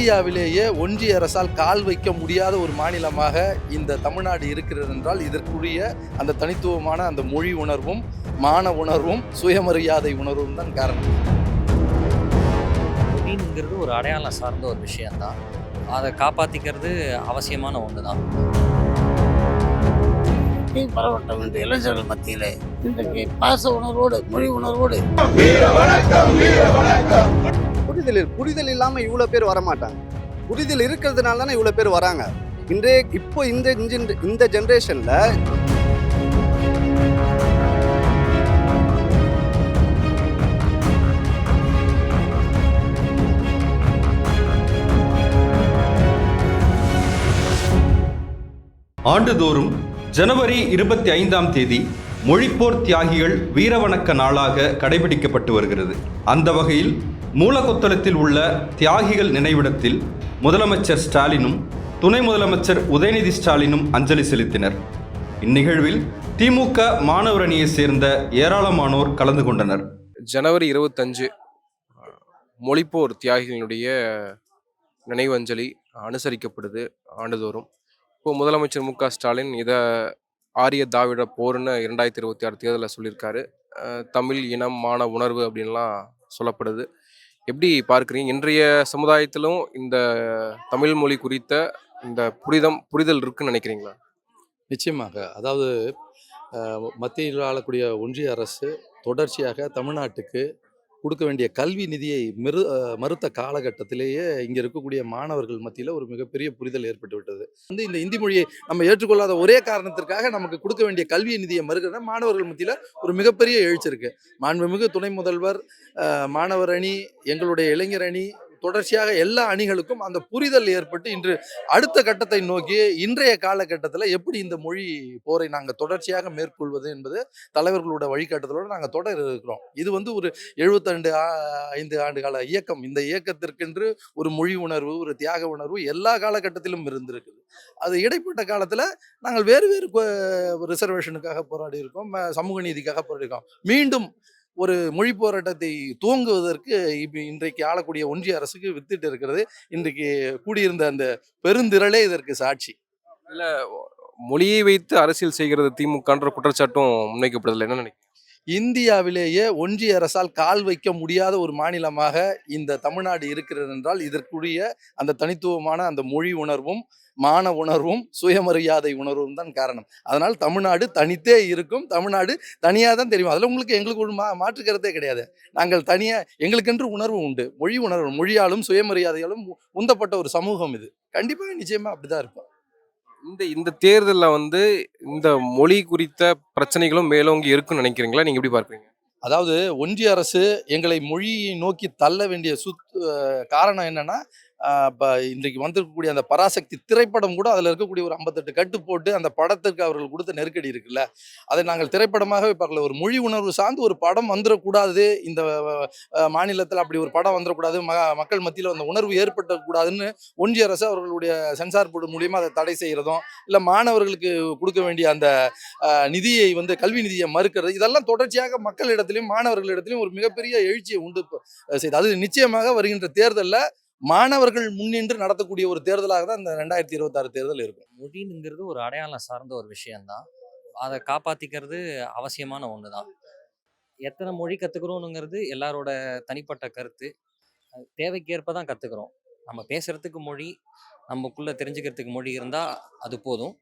இந்தியாவிலேயே ஒன்றிய அரசால் கால் வைக்க முடியாத ஒரு மாநிலமாக இந்த தமிழ்நாடு இருக்கிறது என்றால் இதற்குரிய அந்த தனித்துவமான அந்த மொழி உணர்வும் மான உணர்வும் சுயமரியாதை உணர்வும் தான் காரணம். மொழிங்கிறது ஒரு அடையாளம் சார்ந்த ஒரு விஷயம்தான். அதை காப்பாற்றிக்கிறது அவசியமான ஒன்று தான். பரவட்டம் என்ற இளைஞர்கள் மத்தியிலே இன்றைக்கு பாச உணர்வோடு மொழி உணர்வோடு புரிதல் இல்லாமல் இவ்வளோ பேர் வரமாட்டாங்க. புரிதல் இருக்கிறதுனால தானே இவ்வளோ பேர் வராங்க. இப்போ இந்த ஜென்ரேஷனில் ஆண்டுதோறும் ஜனவரி 25ஆம் தேதி மொழிப்போர் தியாகிகள் வீரவணக்க நாளாக கடைபிடிக்கப்பட்டு வருகிறது. அந்த வகையில் மூலக்கொத்தளத்தில் உள்ள தியாகிகள் நினைவிடத்தில் முதலமைச்சர் ஸ்டாலினும் துணை முதலமைச்சர் உதயநிதி ஸ்டாலினும் அஞ்சலி செலுத்தினர். இந்நிகழ்வில் திமுக மாணவர் அணியை சேர்ந்த ஏராளமானோர் கலந்து கொண்டனர். ஜனவரி 25 மொழிப்போர் தியாகிகளுடைய நினைவு அஞ்சலி அனுசரிக்கப்படுது ஆண்டுதோறும். இப்போ முதலமைச்சர் மு க ஸ்டாலின் இதை ஆரிய திராவிட போர்னு 2026 தேர்தலில் சொல்லியிருக்காரு. தமிழ் இனம் மான உணர்வு அப்படின்லாம் சொல்லப்படுது. எப்படி பார்க்குறீங்க? இன்றைய சமுதாயத்திலும் இந்த தமிழ் மொழி குறித்த இந்த புரிதல் இருக்குன்னு நினைக்கிறீங்களா? நிச்சயமாக. அதாவது மத்தியில் ஆளக்கூடிய ஒன்றிய அரசு தொடர்ச்சியாக தமிழ்நாட்டுக்கு கொடுக்க வேண்டிய கல்வி நிதியை மறுத்த காலகட்டத்திலேயே இங்கே இருக்கக்கூடிய மாணவர்கள் மத்தியில் ஒரு மிகப்பெரிய புரிதல் ஏற்பட்டு விட்டது. இந்த இந்தி மொழியை நம்ம ஏற்றுக்கொள்ளாத ஒரே காரணத்திற்காக நமக்கு கொடுக்க வேண்டிய கல்வி நிதியை மறுக்கிற மாணவர்கள் மத்தியில் ஒரு மிகப்பெரிய எழுச்சி இருக்கு. மாண்புமிகு துணை முதல்வர், மாணவர் அணி, எங்களுடைய இளைஞர் அணி, தொடர்ச்சியாக எல்லா அணிகளுக்கும் அந்த புரிதல் ஏற்பட்டு இன்று அடுத்த கட்டத்தை நோக்கி இன்றைய காலகட்டத்தில் எப்படி இந்த மொழி போரை நாங்கள் தொடர்ச்சியாக மேற்கொள்வது என்பது தலைவர்களோட வழிகாட்டுதலோடு நாங்கள் தொடர் இருக்கிறோம். இது ஒரு 75 ஆண்டு கால இயக்கம். இந்த இயக்கத்திற்கென்று ஒரு மொழி உணர்வு, ஒரு தியாக உணர்வு எல்லா காலகட்டத்திலும் இருந்திருக்குது. அது இடைப்பட்ட காலத்தில் நாங்கள் வேறு ரிசர்வேஷனுக்காக போராடி இருக்கோம், சமூக நீதிக்காக போராடி இருக்கோம். மீண்டும் ஒரு மொழி போராட்டத்தை துவங்குவதற்கு இன்றைக்கு ஆளக்கூடிய ஒன்றிய அரசுக்கு வித்திட்டு இருக்கிறது. இன்றைக்கு கூடியிருந்த அந்த பெருந்திரளே இதற்கு சாட்சி. இல்ல, மொழியை வைத்து அரசியல் செய்கிறது திமுகன்ற குற்றச்சாட்டும் முன்வைக்கப்படுதில்லை, என்ன நினைக்கிறீங்க? இந்தியாவிலேயே ஒன்றிய அரசால் கால் வைக்க முடியாத ஒரு மாநிலமாக இந்த தமிழ்நாடு இருக்கிறது என்றால் இதற்குரிய அந்த தனித்துவமான அந்த மொழி உணர்வும் மான உணர்வும் சுயமரியாதை உணர்வும் தான் காரணம். அதனால் தமிழ்நாடு தனித்தே இருக்கும். தமிழ்நாடு தனியாக தான் தெரியும். அதில் எங்களுக்கு ஒரு மாற்று கருத்தே கிடையாது. நாங்கள் தனியாக எங்களுக்கென்று உணர்வு உண்டு. மொழி உணர்வு, மொழியாலும் சுயமரியாதையாலும் உந்தப்பட்ட ஒரு சமூகம் இது. கண்டிப்பாக நிச்சயமாக அப்படிதான் இருக்கும். இந்த தேர்தலில் இந்த மொழி குறித்த பிரச்சனைகளும் மேலோங்கி இருக்குன்னு நினைக்கிறீங்களா? நீங்க எப்படி பார்க்குறீங்க? அதாவது ஒன்றிய அரசு எங்களை மொழியை நோக்கி தள்ள வேண்டிய காரணம் என்னன்னா, இப்போ இன்றைக்கு வந்திருக்கக்கூடிய அந்த பராசக்தி திரைப்படம் கூட அதில் இருக்கக்கூடிய ஒரு 58 கட்டு போட்டு அந்த படத்திற்கு அவர்கள் கொடுத்த நெருக்கடி இருக்குல்ல, அதை நாங்கள் திரைப்படமாகவே பார்க்கல. ஒரு மொழி உணர்வு சார்ந்து ஒரு படம் வந்துடக்கூடாது, இந்த மாநிலத்தில் அப்படி ஒரு படம் வந்துடக்கூடாது, மக்கள் மத்தியில் அந்த உணர்வு ஏற்பட்டக்கூடாதுன்னு ஒன்றிய அரசு அவர்களுடைய சென்சார் போர்டு மூலியமாக அதை தடை செய்கிறதும், இல்லை மாணவர்களுக்கு கொடுக்க வேண்டிய அந்த நிதியை கல்வி நிதியை மறுக்கிறது, இதெல்லாம் தொடர்ச்சியாக மக்களிடத்திலையும் மாணவர்களிடத்திலையும் ஒரு மிகப்பெரிய எழுச்சியை உண்டு செய்து. அது நிச்சயமாக வருகின்ற தேர்தலில் மாணவர்கள் முன்னின்று நடத்தக்கூடிய ஒரு தேர்தலாக தான் இந்த 2026 தேர்தல் இருக்கும். மொழிங்கிறது ஒரு அடையாளம் சார்ந்த ஒரு விஷயம்தான். அதை காப்பாற்றிக்கிறது அவசியமான ஒன்று தான். எத்தனை மொழி கற்றுக்கிறோனுங்கிறது எல்லாரோட தனிப்பட்ட கருத்து. தேவைக்கேற்ப தான் கற்றுக்குறோம். நம்ம பேசுகிறதுக்கு மொழி, நமக்குள்ளே தெரிஞ்சுக்கிறதுக்கு மொழி இருந்தால் அது போதும்.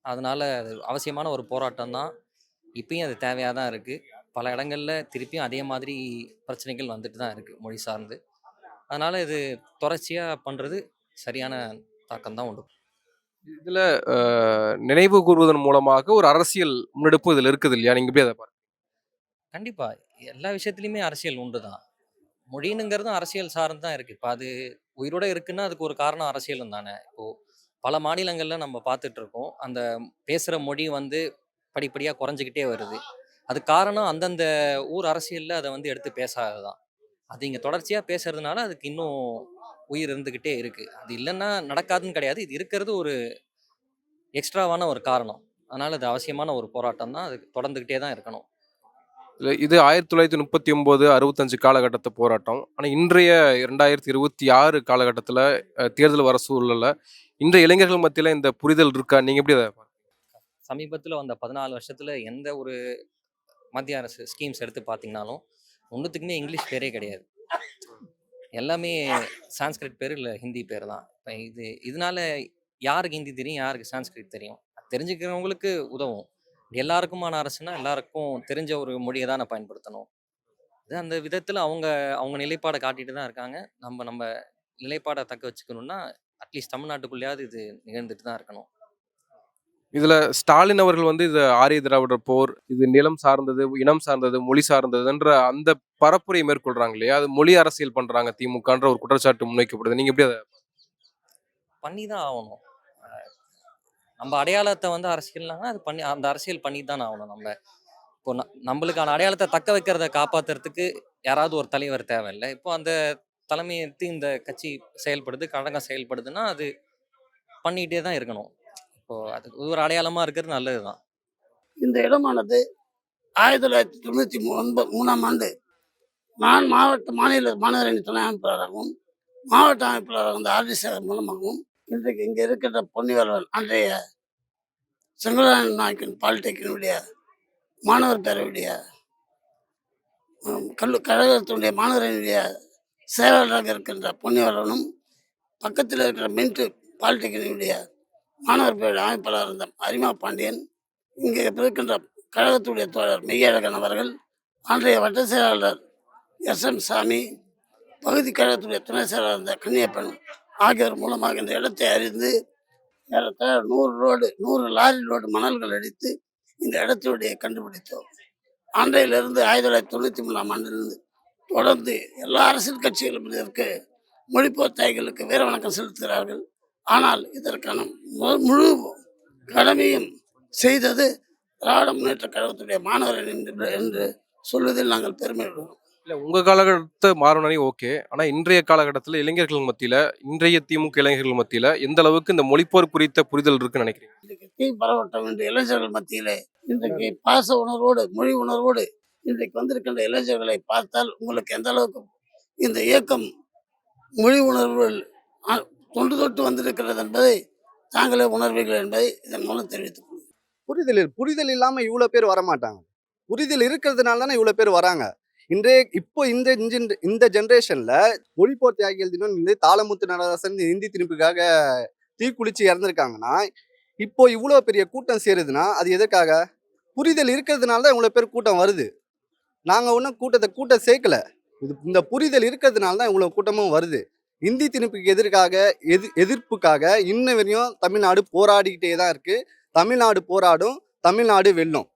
அதனால் அது அவசியமான ஒரு போராட்டம் தான். இப்பயும் அது தேவையாக தான் இருக்குது. பல இடங்களில் திருப்பியும் அதே மாதிரி பிரச்சனைகள் வந்துட்டு தான் இருக்குது மொழி சார்ந்து. அதனால் இது தொடர்ச்சியாக பண்ணுறது சரியான தாக்கம் தான் உண்டு. இதில் நினைவு கூறுவதன் மூலமாக ஒரு அரசியல் முன்னெடுப்பு இதில் இருக்குது இல்லையா? நீங்கள் எப்படி அதை பாருங்க? கண்டிப்பாக எல்லா விஷயத்துலையுமே அரசியல் உண்டு தான். மொழினுங்கிறதும் அரசியல் சார்ந்து தான் இருக்குது. இப்போ அது உயிரோடு இருக்குன்னா அதுக்கு ஒரு காரணம் அரசியலும் தானே. இப்போது பல மாநிலங்களில் நம்ம பார்த்துட்ருக்கோம், அந்த பேசுகிற மொழி படிப்படியாக குறைஞ்சிக்கிட்டே வருது. அது காரணம் அந்தந்த ஊர் அரசியலில் அதை எடுத்து பேசாது தான். அது இங்கே தொடர்ச்சியாக பேசுறதுனால அதுக்கு இன்னும் உயிர் இருந்துக்கிட்டே இருக்குது. அது இல்லைன்னா நடக்காதுன்னு கிடையாது. இது இருக்கிறது ஒரு எக்ஸ்ட்ராவான ஒரு காரணம். அதனால் அது அவசியமான ஒரு போராட்டம் தான். அது தொடர்ந்துக்கிட்டே தான் இருக்கணும். இது 1939 65 காலகட்டத்து போராட்டம். ஆனால் இன்றைய 2026 காலகட்டத்தில் தேர்தல் வர சூழலில் இன்றைய இளைஞர்கள் மத்தியில் இந்த புரிதல் இருக்கா? நீங்கள் எப்படி அதை சமீபத்தில் வந்த 14 வருஷத்தில் எந்த ஒரு மத்திய அரசு ஸ்கீம்ஸ் எடுத்து பார்த்தீங்கனாலும் ஒன்றுத்துக்குமே இங்கிலீஷ் பேரே கிடையாது. எல்லாமே சான்ஸ்கிரிட் பேர் இல்லை ஹிந்தி பேர் தான். இப்போ இதனால யாருக்கு ஹிந்தி தெரியும், யாருக்கு சான்ஸ்கிரிட் தெரியும்? தெரிஞ்சுக்கிறவங்களுக்கு உதவும். எல்லாருக்குமான அரசுனா எல்லாருக்கும் தெரிஞ்ச ஒரு மொழியை தானே பயன்படுத்தணும். இது அந்த விதத்தில் அவங்க அவங்க நிலைப்பாடை காட்டிட்டு தான் இருக்காங்க. நம்ம நிலைப்பாடை தக்க வச்சுக்கணும்னா அட்லீஸ்ட் தமிழ்நாட்டுக்குள்ளேயாவது இது நிகழ்ந்துட்டு தான் இருக்கணும். இதில் ஸ்டாலின் அவர்கள் வந்து இது ஆரிய திராவிடர் போர், இது நிலம் சார்ந்தது, இனம் சார்ந்தது, மொழி சார்ந்ததுன்ற அந்த பரப்புரையை மேற்கொள்றாங்க இல்லையா? அது மொழி அரசியல் பண்றாங்க திமுகன்ற ஒரு குற்றச்சாட்டு முன்வைக்கப்படுது. நீங்க எப்படி அதை பண்ணி தான் ஆகணும். நம்ம அடையாளத்தை வந்து அரசியல்னாங்கன்னா அது பண்ணி அந்த அரசியல் பண்ணி தான் ஆகணும். இப்போ நம்மளுக்கான அடையாளத்தை தக்க வைக்கிறத காப்பாற்றுறதுக்கு யாராவது ஒரு தலைவர் தேவையில்லை. இப்போ அந்த தலைமையேற்று இந்த கட்சி செயல்படுது, கழகம் செயல்படுதுன்னா அது பண்ணிகிட்டே தான் இருக்கணும். இப்போ அது ஒரு அடையாளமாக இருக்கிறது நல்லது தான். இந்த இடமானது 1993ஆம் ஆண்டு நான் மாநில மாநகரணி துணை அமைப்பாளராகவும் மாவட்ட அமைப்பாளராக இந்த ஆர்டி சேகர் மூலமாகவும் இன்றைக்கு இங்கே இருக்கின்ற பொன்னிவரவன் அன்றைய செங்கோலாயன் நாயக்கன் பாலிடெக்னினுடைய மாணவர் பேரவையுடைய கழகத்தினுடைய மாணவரனுடைய செயலாளராக இருக்கின்ற பொன்னிவரவனும் பக்கத்தில் இருக்கிற மின்ட் பாலிடெக்னினுடைய மாணவர் பேரவை அமைப்பாளர் இருந்த அரிமா பாண்டியன், இங்கே இருக்கின்ற கழகத்துடைய தோழர் மெய்யழகன் அவர்கள், அன்றைய வட்ட செயலாளர் SM சாமி, பகுதி கழகத்துடைய துணை செயலாளர் இருந்த கன்னியப்பன் ஆகியோர் மூலமாக இந்த இடத்தை அறிந்து 100 லாரி லோடு மணல்கள் அடித்து இந்த இடத்தினுடைய கண்டுபிடித்தோம். அன்றையிலிருந்து 1993ஆம் ஆண்டிலிருந்து தொடர்ந்து எல்லா அரசியல் கட்சிகளும் இதற்கு மொழிப்போர் தாய்களுக்கு வீர வணக்கம் செலுத்துகிறார்கள். ஆனால் இதற்கான முழு கடமையும் செய்தது திராவிட முன்னேற்ற கழகத்துடைய மாணவர்கள் என்று சொல்வதில் நாங்கள் பெருமை கொள்கிறோம். இல்லை, உங்கள் காலகட்டத்தை மாறணும் ஓகே. ஆனால் இன்றைய காலகட்டத்தில் இளைஞர்கள் மத்தியில், இன்றைய திமுக இளைஞர்கள் மத்தியில் எந்த அளவுக்கு இந்த மொழிப்போர் குறித்த புரிதல் இருக்குன்னு நினைக்கிறீங்க? இன்றைக்கு தீ பரவட்டம் என்று இளைஞர்கள் மத்தியிலே இன்றைக்கு பாச உணர்வோடு மொழி உணர்வோடு இன்றைக்கு வந்திருக்கின்ற இளைஞர்களை பார்த்தால் உங்களுக்கு எந்த அளவுக்கு இந்த இயக்கம் மொழி உணர்வுகள் தொன்று தொட்டு வந்திருக்கிறது என்பதை தாங்களே உணர்வீர்கள் என்பதை இதன் மூலம் தெரிவித்துக் கொள்கிறேன். புரிதல் இல்லாம இவ்வளவு பேர் வரமாட்டாங்க. புரிதல் இருக்கிறதுனால தானே இவ்வளவு பேர் வராங்க. இப்போ இந்த ஜென்ரேஷன்ல மொழிப்போர் தியாகிகள் தினம் இந்த தாளமுத்து நடராசன் இந்தி திணிப்புக்காக தீக்குளிச்சு இறந்துருக்காங்கன்னா இப்போ இவ்வளவு பெரிய கூட்டம் சேருதுன்னா அது எதற்காக? புரிதல் இருக்கிறதுனால தான் இவ்வளவு பேர் கூட்டம் வருது. நாங்க ஒன்றும் கூட்டம் சேர்க்கல. இந்த புரிதல் இருக்கிறதுனால தான் இவ்வளவு கூட்டமும் வருது. இந்தி திணிப்புக்கு எதிர்ப்புக்காக இன்ன வரையும் தமிழ்நாடு போராடிக்கிட்டே தான் இருக்கு. தமிழ்நாடு போராடும், தமிழ்நாடு வெல்லும்.